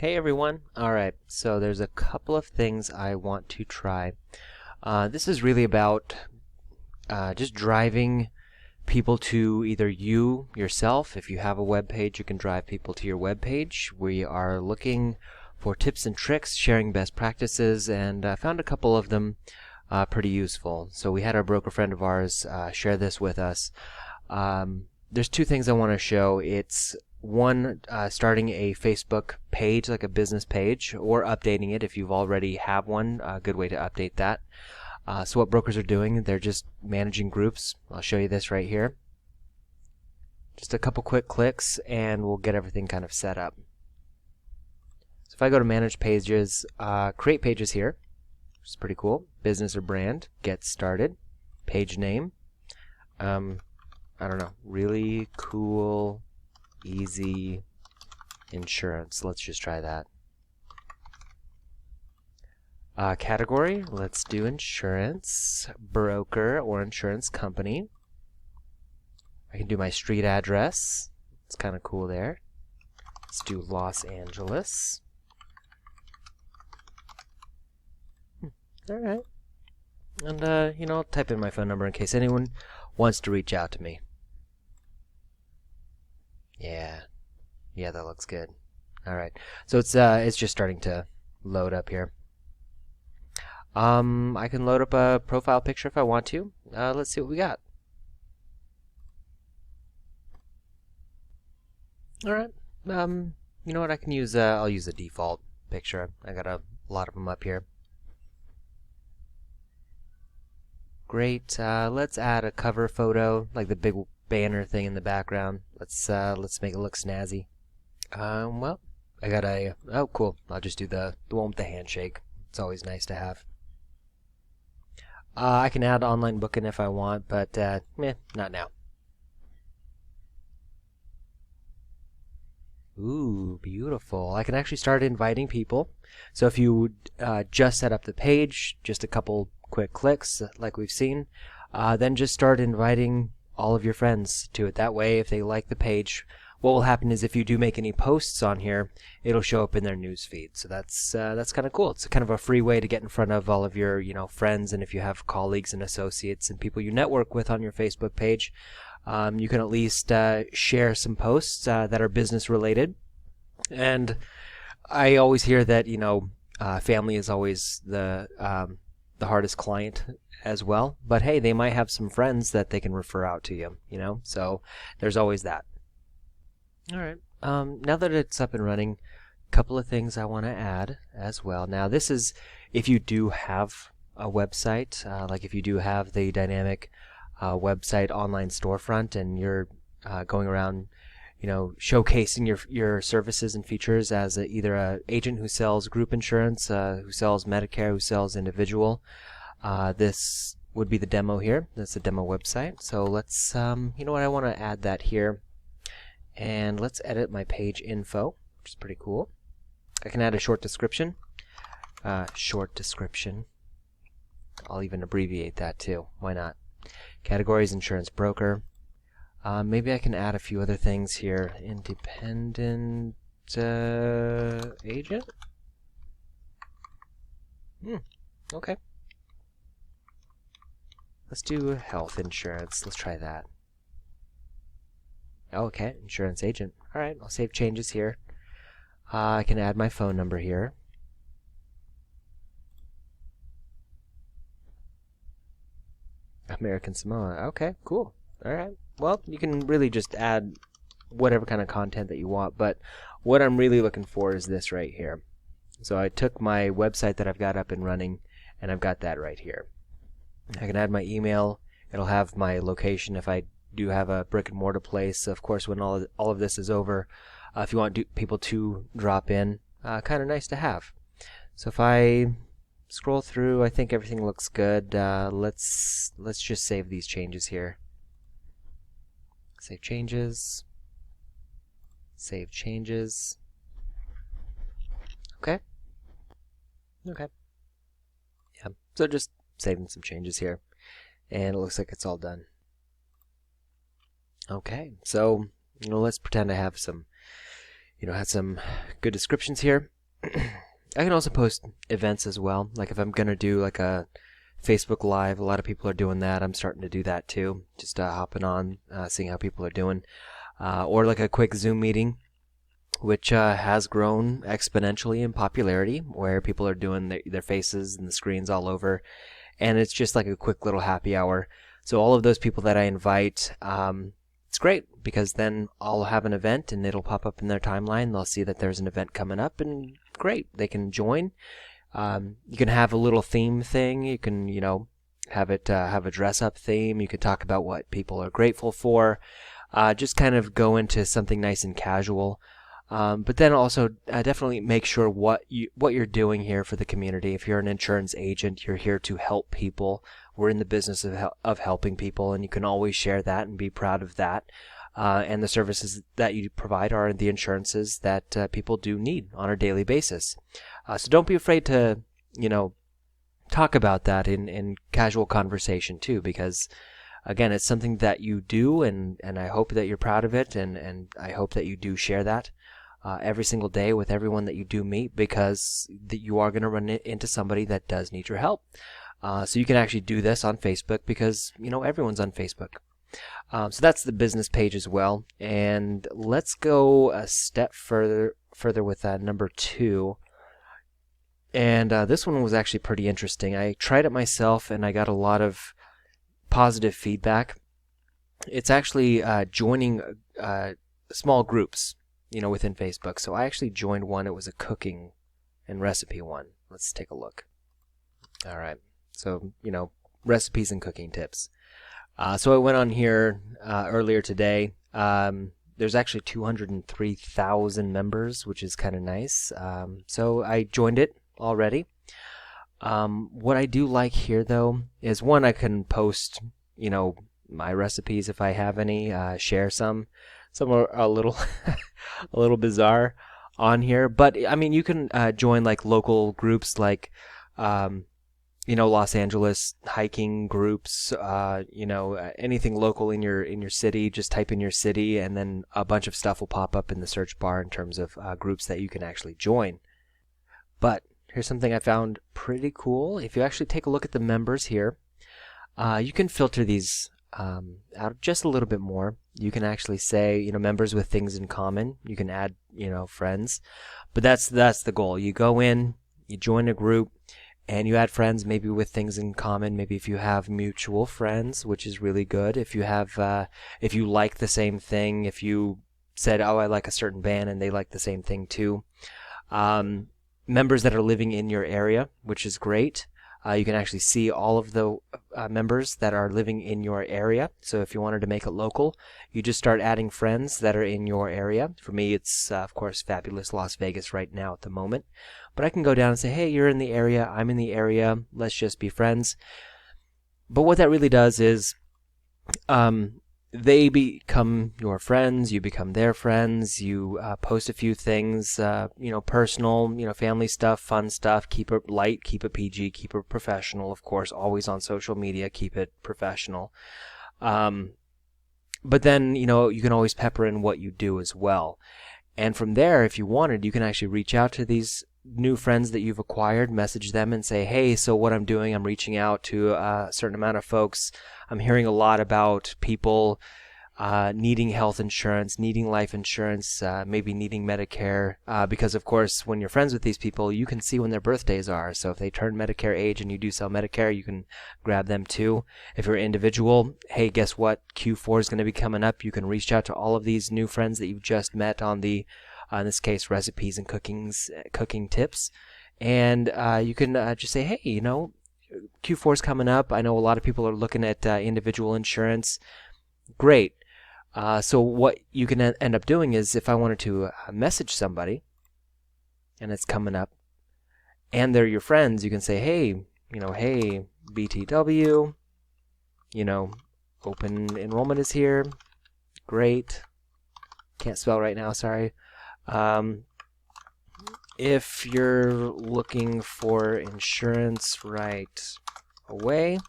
Hey everyone. Alright, so there's a couple of things I want to try. This is really about just driving people to either you yourself. If you have a web page, you can drive people to your web page. We are looking for tips and tricks, sharing best practices, and found a couple of them pretty useful. So we had our broker friend of ours share this with us. There's two things I want to show. It's one, starting a Facebook page, like a business page, or updating it if you've already have one. A good way to update that. So what brokers are doing, they're just managing groups. I'll show you this right here. Just a couple quick clicks and we'll get everything kind of set up. So if I go to manage pages, create pages here, which is pretty cool. Business or brand, get started, page name. I don't know, really cool, easy insurance. Let's just try that. Category, let's do insurance, broker or insurance company. I can do my street address. It's kind of cool there. Let's do Los Angeles. Alright. And, I'll type in my phone number in case anyone wants to reach out to me. Yeah, that looks good. Alright, so it's just starting to load up here. I can load up a profile picture if I want to. Let's see what we got. Alright, you know what, I can use, I'll use a default picture. I got a lot of them up here. Great, let's add a cover photo, like the big banner thing in the background. Let's make it look snazzy. Well, I got a, oh cool, I'll just do the one with the handshake. It's always nice to have. I can add online booking if I want, but not now. Ooh, beautiful. I can actually start inviting people. So if you just set up the page, just a couple quick clicks like we've seen, then just start inviting all of your friends to it. That way, if they like the page, what will happen is if you do make any posts on here, it'll show up in their news feed. So that's kind of cool. It's kind of a free way to get in front of all of your friends, and if you have colleagues and associates and people you network with on your Facebook page, you can at least share some posts that are business related. And I always hear that family is always the hardest client as well. But hey, they might have some friends that they can refer out to you. So there's always that. All right. Now that it's up and running, a couple of things I want to add as well. Now this is if you do have a website, like if you do have the dynamic website online storefront and you're going around showcasing your services and features as either a agent who sells group insurance, who sells Medicare, who sells individual. This would be the demo here. That's the demo website. So let's you know what, I want to add that here, and let's edit my page info, which is pretty cool. I can add a short description. Short description. I'll even abbreviate that too. Why not? Categories, insurance broker. Maybe I can add a few other things here. Independent agent? Okay. Let's do health insurance. Let's try that. Okay, insurance agent. Alright, I'll save changes here. I can add my phone number here. American Samoa. Okay, cool. Alright. Well, you can really just add whatever kind of content that you want, but what I'm really looking for is this right here. So I took my website that I've got up and running, and I've got that right here. I can add my email. It'll have my location if I do have a brick and mortar place. Of course, when all of this is over, if you want people to drop in, kind of nice to have. So if I scroll through, I think everything looks good. Let's just save these changes here. Save changes. Save changes. Okay. Okay. Yeah. So just saving some changes here, and it looks like it's all done. Okay. So let's pretend I have some had some good descriptions here. I can also post events as well. Like if I'm going to do like a Facebook Live, a lot of people are doing that. I'm starting to do that too. Just hopping on, seeing how people are doing. Or like a quick Zoom meeting, which has grown exponentially in popularity, where people are doing their faces and the screens all over. And it's just like a quick little happy hour. So all of those people that I invite, it's great because then I'll have an event and it'll pop up in their timeline. They'll see that there's an event coming up and great, they can join. You can have a little theme thing. You can, have it have a dress up theme. You could talk about what people are grateful for. Just kind of go into something nice and casual. But then also definitely make sure what you're doing here for the community. If you're an insurance agent, you're here to help people. We're in the business of helping people, and you can always share that and be proud of that. And the services that you provide are the insurances that people do need on a daily basis. So don't be afraid to, talk about that in casual conversation too, because again, it's something that you do, and I hope that you're proud of it, and I hope that you do share that every single day with everyone that you do meet, because you are going to run into somebody that does need your help. So you can actually do this on Facebook because, everyone's on Facebook. So that's the business page as well. And let's go a step further with number 2. And this one was actually pretty interesting. I tried it myself and I got a lot of positive feedback. It's actually joining small groups, within Facebook. So I actually joined one. It was a cooking and recipe one. Let's take a look. All right. So, recipes and cooking tips. So I went on here earlier today. There's actually 203,000 members, which is kind of nice. So I joined it already. What I do like here, though, is one, I can post, my recipes if I have any, share some. Some are a little, a little bizarre on here, but I mean, you can join like local groups, like, Los Angeles hiking groups, anything local in your city. Just type in your city, and then a bunch of stuff will pop up in the search bar in terms of groups that you can actually join. But here's something I found pretty cool. If you actually take a look at the members here, you can filter these out just a little bit more. You can actually say, members with things in common. You can add, friends. But that's the goal. You go in, you join a group, and you add friends maybe with things in common. Maybe if you have mutual friends, which is really good. If you have, if you like the same thing, if you said, I like a certain band and they like the same thing too. Members that are living in your area, which is great. You can actually see all of the members that are living in your area. So if you wanted to make it local, you just start adding friends that are in your area. For me, it's, of course, fabulous Las Vegas right now at the moment. But I can go down and say, hey, you're in the area, I'm in the area, let's just be friends. But what that really does is they become your friends, you become their friends, you post a few things, personal, family stuff, fun stuff, keep it light, keep it PG, keep it professional, of course, always on social media, keep it professional. But then, you can always pepper in what you do as well. And from there, if you wanted, you can actually reach out to these new friends that you've acquired, message them and say, hey, so what I'm doing, I'm reaching out to a certain amount of folks. I'm hearing a lot about people needing health insurance, needing life insurance, maybe needing Medicare, because of course when you're friends with these people, you can see when their birthdays are. So if they turn Medicare age and you do sell Medicare, you can grab them too. If you're an individual, hey, guess what? Q4 is going to be coming up. You can reach out to all of these new friends that you've just met on the in this case, recipes and cooking tips. And you can just say, hey, Q4 is coming up. I know a lot of people are looking at individual insurance. Great. So what you can end up doing is, if I wanted to message somebody and it's coming up and they're your friends, you can say, hey, hey, BTW, open enrollment is here. Great. Can't spell right now, sorry. If you're looking for insurance right away,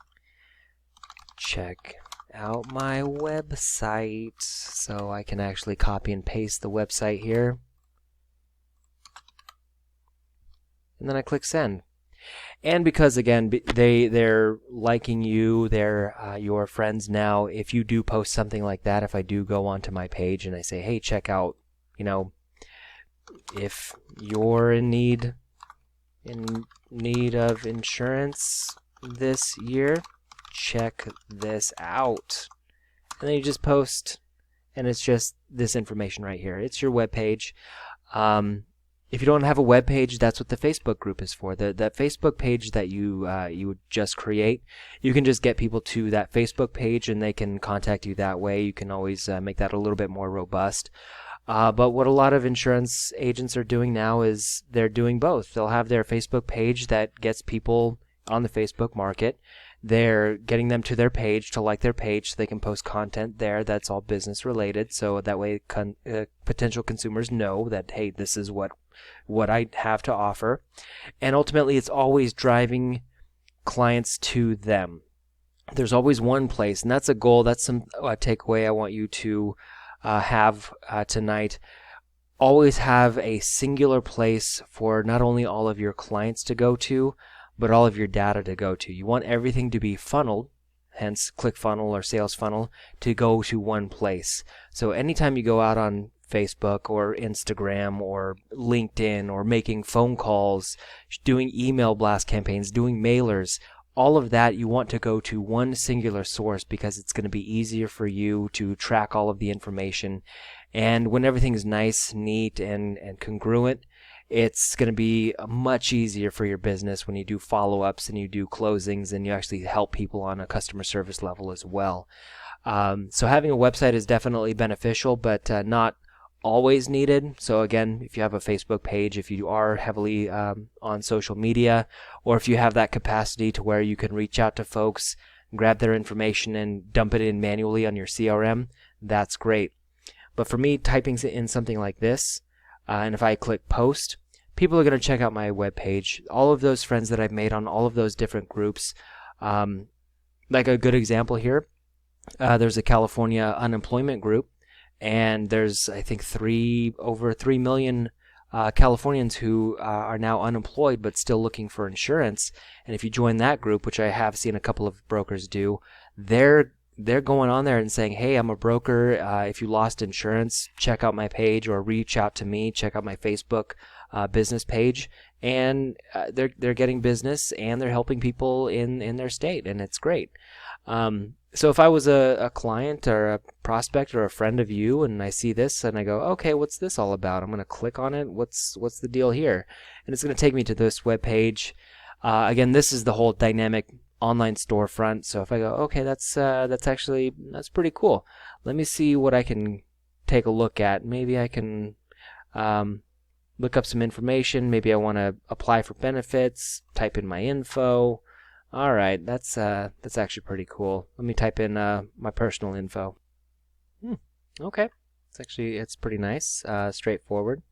check out my website. So I can actually copy and paste the website here. and then I click send. And because again they're liking you, they're your friends now. If you do post something like that, if I do go onto my page and I say, hey, check out, if you're in need of insurance this year, check this out. And then you just post, and it's just this information right here. It's your web page. If you don't have a web page, that's what the Facebook group is for. That Facebook page that you would just create, you can just get people to that Facebook page and they can contact you that way. You can always make that a little bit more robust. But what a lot of insurance agents are doing now is they're doing both. They'll have their Facebook page that gets people on the Facebook market. They're getting them to their page to like their page so they can post content there that's all business related. So that way potential consumers know that, hey, this is what I have to offer. And ultimately, it's always driving clients to them. There's always one place, and that's a goal. That's some takeaway I want you to have tonight. Always have a singular place for not only all of your clients to go to, but all of your data to go to. You want everything to be funneled, hence ClickFunnels or Sales Funnel, to go to one place. So anytime you go out on Facebook or Instagram or LinkedIn or making phone calls, doing email blast campaigns, doing mailers, all of that you want to go to one singular source because it's going to be easier for you to track all of the information. And when everything is nice, neat, and congruent, it's going to be much easier for your business when you do follow-ups and you do closings and you actually help people on a customer service level as well. So having a website is definitely beneficial, but not always needed. So again, if you have a Facebook page, if you are heavily on social media, or if you have that capacity to where you can reach out to folks, grab their information and dump it in manually on your CRM, that's great. But for me, typing in something like this, and if I click post, people are going to check out my webpage. All of those friends that I've made on all of those different groups, like a good example here, there's a California unemployment group, and there's, I think, over 3 million Californians who are now unemployed but still looking for insurance. And if you join that group, which I have seen a couple of brokers do, they're going on there and saying, hey, I'm a broker. If you lost insurance, check out my page or reach out to me. Check out my Facebook business page. And they're getting business and they're helping people in their state, and it's great. So if I was a client or a prospect or a friend of you and I see this and I go, okay, what's this all about? I'm going to click on it. What's the deal here? And it's going to take me to this web page. Again, this is the whole dynamic online storefront. So if I go, okay, that's pretty cool. Let me see what I can take a look at. Maybe I can look up some information. Maybe I want to apply for benefits, type in my info. All right, that's actually pretty cool. Let me type in my personal info. Okay, it's pretty nice, straightforward.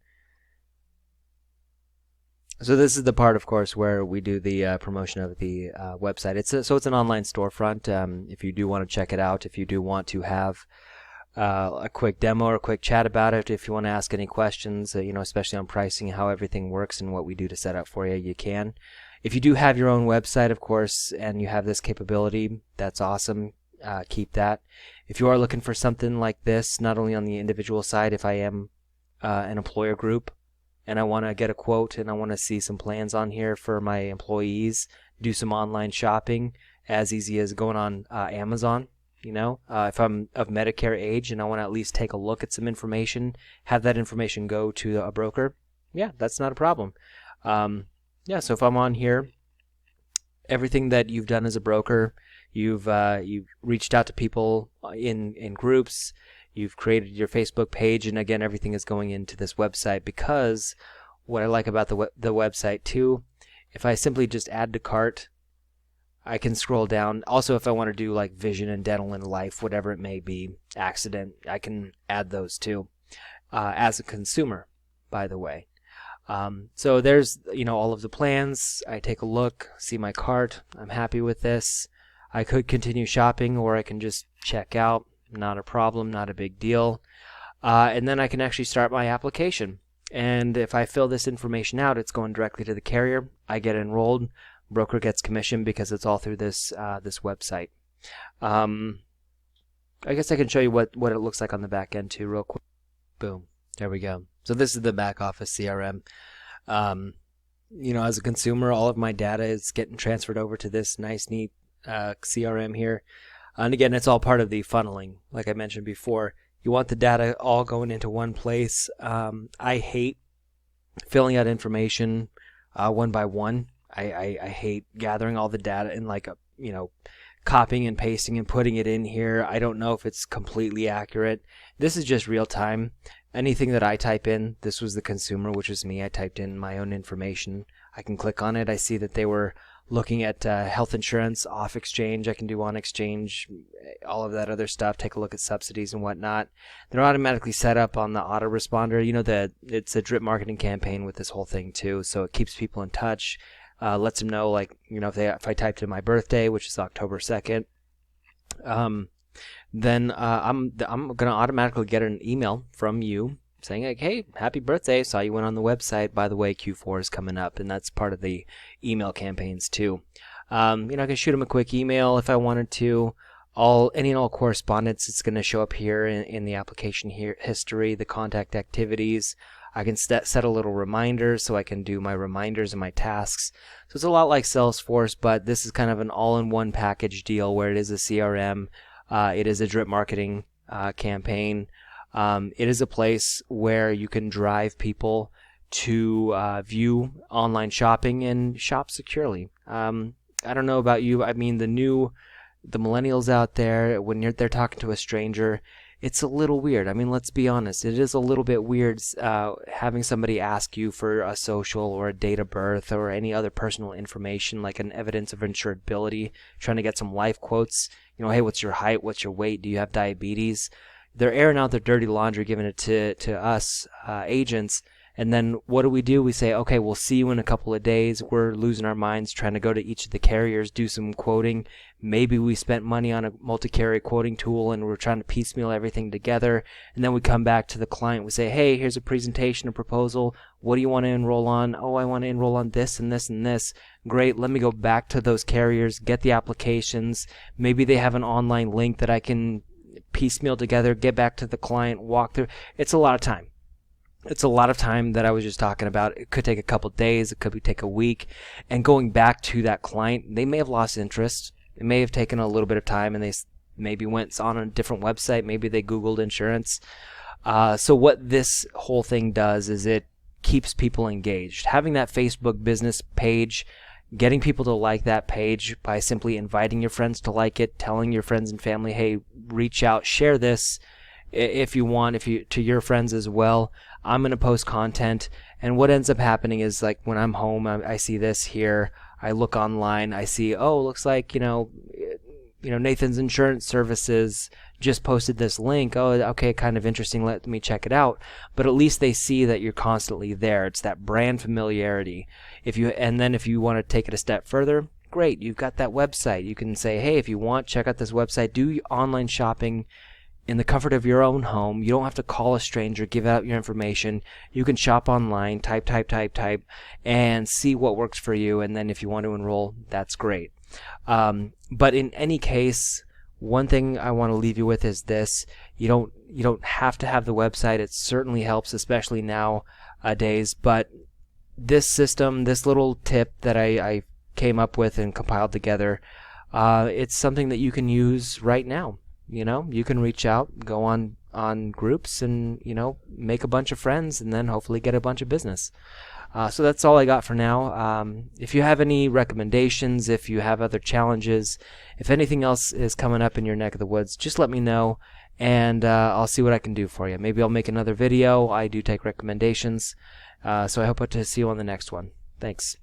So this is the part, of course, where we do the promotion of the website. It's an online storefront. If you do want to check it out, if you do want to have a quick demo or a quick chat about it, if you want to ask any questions, especially on pricing, how everything works, and what we do to set up for you, you can. If you do have your own website, of course, and you have this capability, that's awesome. Keep that. If you are looking for something like this, not only on the individual side, if I am an employer group and I want to get a quote and I want to see some plans on here for my employees, do some online shopping, as easy as going on Amazon. If I'm of Medicare age and I want to at least take a look at some information, have that information go to a broker, yeah, that's not a problem. So if I'm on here, everything that you've done as a broker, you've reached out to people in groups, you've created your Facebook page, and again, everything is going into this website. Because what I like about the website too, if I simply just add to cart, I can scroll down. Also, if I want to do like vision and dental and life, whatever it may be, accident, I can add those too as a consumer, by the way. So there's, all of the plans. I take a look, see my cart. I'm happy with this. I could continue shopping, or I can just check out. Not a problem, not a big deal. And then I can actually start my application. And if I fill this information out, it's going directly to the carrier. I get enrolled. Broker gets commission because it's all through this this website. I guess I can show you what it looks like on the back end too real quick. Boom. There we go. So this is the back office CRM. You know, as a consumer, all of my data is getting transferred over to this nice, neat CRM here. And again, it's all part of the funneling. Like I mentioned before, you want the data all going into one place. I hate filling out information one by one. I hate gathering all the data in like a, you know, copying and pasting and putting it in here. I don't know if it's completely accurate. This is just real time. Anything that I type in, this was the consumer, which is me. I typed in my own information. I can click on it. I see that they were looking at health insurance off exchange. I can do on exchange, all of that other stuff. Take a look at subsidies and whatnot. They're automatically set up on the autoresponder. You know that it's a drip marketing campaign with this whole thing too, so it keeps people in touch. Lets them know, like, you know, if I typed in my birthday, which is October 2nd, then I'm gonna automatically get an email from you saying, like, hey, happy birthday, saw you went on the website, by the way, Q4 is coming up. And that's part of the email campaigns too. You know, I can shoot them a quick email if I wanted to. Any and all correspondence, it's going to show up here in the application here, history, the contact activities. I can set a little reminder so I can do my reminders and my tasks. So it's a lot like Salesforce, but this is kind of an all-in-one package deal where it is a CRM. It is a drip marketing campaign. It is a place where you can drive people to view online shopping and shop securely. I don't know about you. I mean, the millennials out there, when they're talking to a stranger, it's a little weird. I mean, let's be honest. It is a little bit weird having somebody ask you for a social or a date of birth or any other personal information like an evidence of insurability, trying to get some life quotes. You know, hey, what's your height? What's your weight? Do you have diabetes? They're airing out their dirty laundry, giving it to us agents. And then what do? We say, okay, we'll see you in a couple of days. We're losing our minds trying to go to each of the carriers, do some quoting. Maybe we spent money on a multi-carrier quoting tool and we're trying to piecemeal everything together. And then we come back to the client. We say, hey, here's a presentation, a proposal. What do you want to enroll on? Oh, I want to enroll on this and this and this. Great. Let me go back to those carriers, get the applications. Maybe they have an online link that I can piecemeal together, get back to the client, walk through. It's a lot of time. It's a lot of time that I was just talking about. It could take a couple days. It could take a week. And going back to that client, they may have lost interest. It may have taken a little bit of time and they maybe went on a different website. Maybe they Googled insurance. So what this whole thing does is it keeps people engaged. Having that Facebook business page, getting people to like that page by simply inviting your friends to like it, telling your friends and family, hey, reach out, share this if you want, to your friends as well. I'm going to post content, and what ends up happening is, like, when I'm home, I see this here, I look online, I see, oh, looks like, you know, Nathan's Insurance Services just posted this link. Oh, okay, kind of interesting, let me check it out. But at least they see that you're constantly there. It's that brand familiarity. And then if you want to take it a step further, great, you've got that website. You can say, hey, if you want, check out this website, do online shopping in the comfort of your own home. You don't have to call a stranger, give out your information. You can shop online, type, and see what works for you. And then if you want to enroll, that's great. But in any case, one thing I want to leave you with is this. You don't have to have the website. It certainly helps, especially nowadays. But this system, this little tip that I came up with and compiled together, it's something that you can use right now. You know, you can reach out, go on groups, and, you know, make a bunch of friends, and then hopefully get a bunch of business. So that's all I got for now. If you have any recommendations, if you have other challenges, if anything else is coming up in your neck of the woods, just let me know, and I'll see what I can do for you. Maybe I'll make another video. I do take recommendations. So I hope to see you on the next one. Thanks.